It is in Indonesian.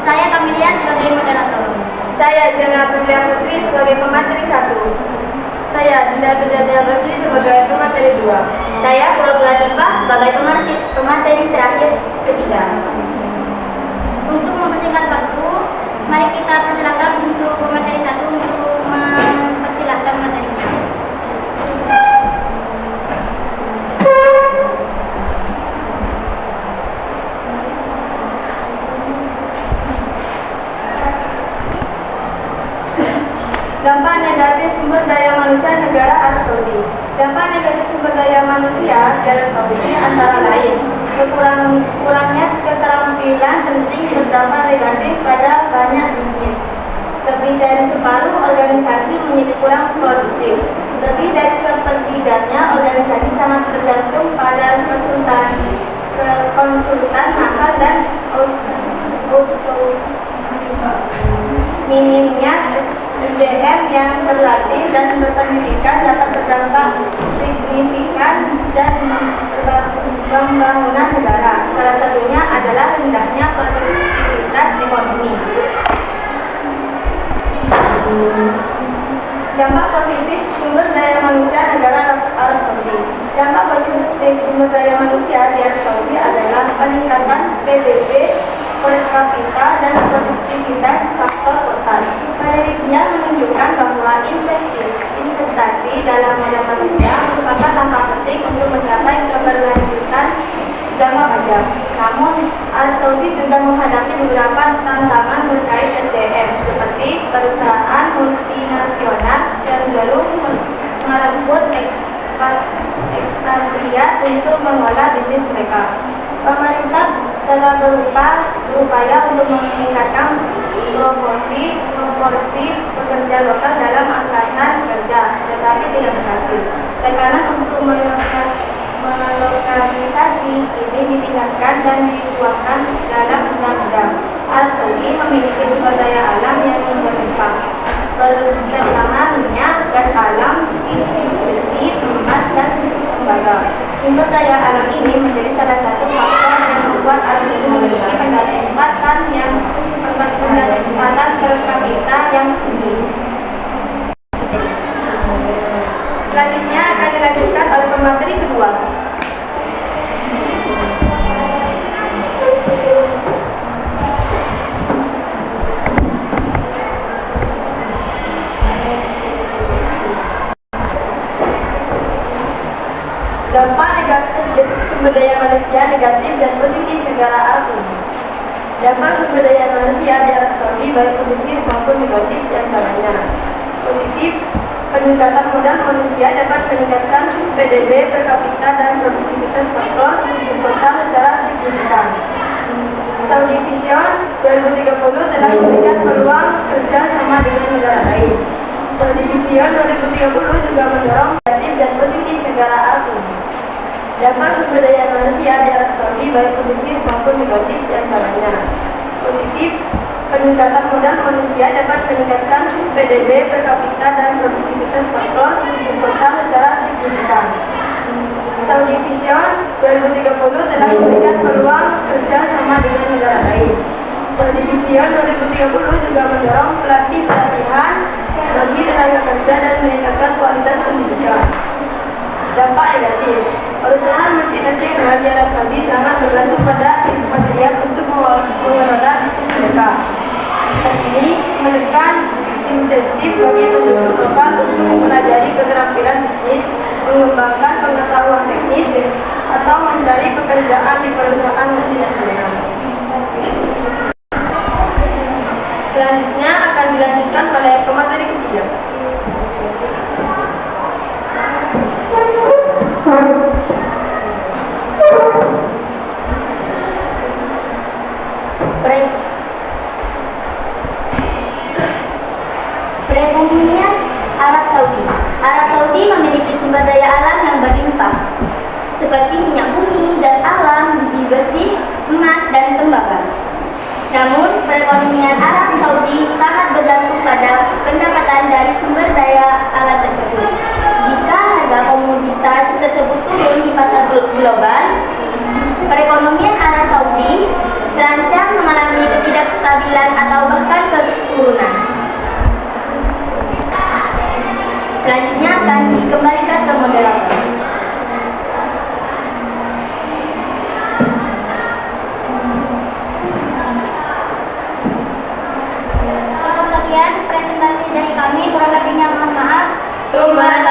Saya Kamilian sebagai moderator. Saya Zena Aprilia Putri sebagai pemateri 1. Saya Dinda Berdania Basri sebagai pemateri 2. Saya Purwa Latifah sebagai pemateri terakhir ketiga. Untuk mempersingkat waktu, mari kita persilakan untuk pemateri 1 untuk mempersilahkan materinya. Dampak negatif sumber daya manusia negara Arab Saudi. Dampak negatif sumber daya manusia di Arab Saudi antara lain kurangnya keterampilan penting berdampak negatif pada banyak bisnis. Lebih dari separuh organisasi menjadi kurang produktif. Lebih dari sepertiganya organisasi sangat tergantung pada konsultan mahal dan minimnya SDM yang terlatih dan berpendidikan dapat berdampak signifikan dan pembangunan negara. Salah satunya adalah rendahnya produktivitas ekonomi. Dampak positif sumber daya manusia negara Arab Saudi. Dampak positif sumber daya manusia di Arab Saudi adalah peningkatan PDB per kapita dan produktivitas faktor total. Penelitian menunjukkan bahwa investasi dalam modal manusia merupakan langkah penting untuk mencapai keberlanjutan jangka panjang. Namun, Arab Saudi juga menghadapi beberapa tantangan terkait SDM, seperti perusahaan multinasional cenderung merebut ekspatriat untuk mengolah bisnis mereka. Pemerintah telah berupaya untuk meningkatkan proporsi pekerja lokal dalam angkatan kerja, tetapi tidak berhasil. Tekanan untuk melokalisasi ini ditingkatkan dan dituangkan dalam undang-undang. Arab Saudi memiliki sumber daya alam yang berlimpah, terutama minyak, gas alam, besi, emas, dan tembaga. Sumber daya alam ini menjadi salah satu faktor yang membuat Arab Saudi memiliki pendapatan per kapita yang tinggi. Selanjutnya akan dilanjutkan oleh pemateri kedua. Dampak negatif sumber daya manusia negatif dan positif negara Arab Saudi. Dampak sumber daya manusia di Arab Saudi baik positif maupun negatif diantaranya. Positif, peningkatan modal manusia dapat meningkatkan PDB per kapita dan produktivitas faktor total secara signifikan. Saudi Vision 2030 telah memberikan peluang kerja sama dengan negara lain. Saudi Vision 2030 juga mendorong negatif dan positif negara Arab Saudi. Dampak sumber daya manusia di Arab Saudi baik positif maupun negatif diantaranya. Positif, peningkatan modal manusia dapat meningkatkan PDB per kapita dan produktivitas faktor total secara signifikan. Saudi Vision 2030 telah memberikan peluang kerja sama dengan negara lain. Saudi Vision 2030 juga mendorong pelatihan bagi tenaga kerja dan meningkatkan kualitas pendidikan. Dampak negatif, perusahaan multinasional di Arab Saudi sangat bergantung pada ekspatriat untuk mengelola bisnis mereka. Hal ini menekan insentif bagi penduduk lokal untuk mempelajari keterampilan bisnis, mengembangkan pengetahuan teknis, atau mencari pekerjaan di perusahaan multinasional. Selanjutnya akan dilanjutkan oleh pemateri ketiga. Perekonomian Arab Saudi. Arab Saudi memiliki sumber daya alam yang berlimpah, seperti minyak bumi, gas alam, biji besi, Selanjutnya akan dikembalikan ke moderator. Cukup sekian presentasi dari kami, kurang lebihnya mohon maaf. Summa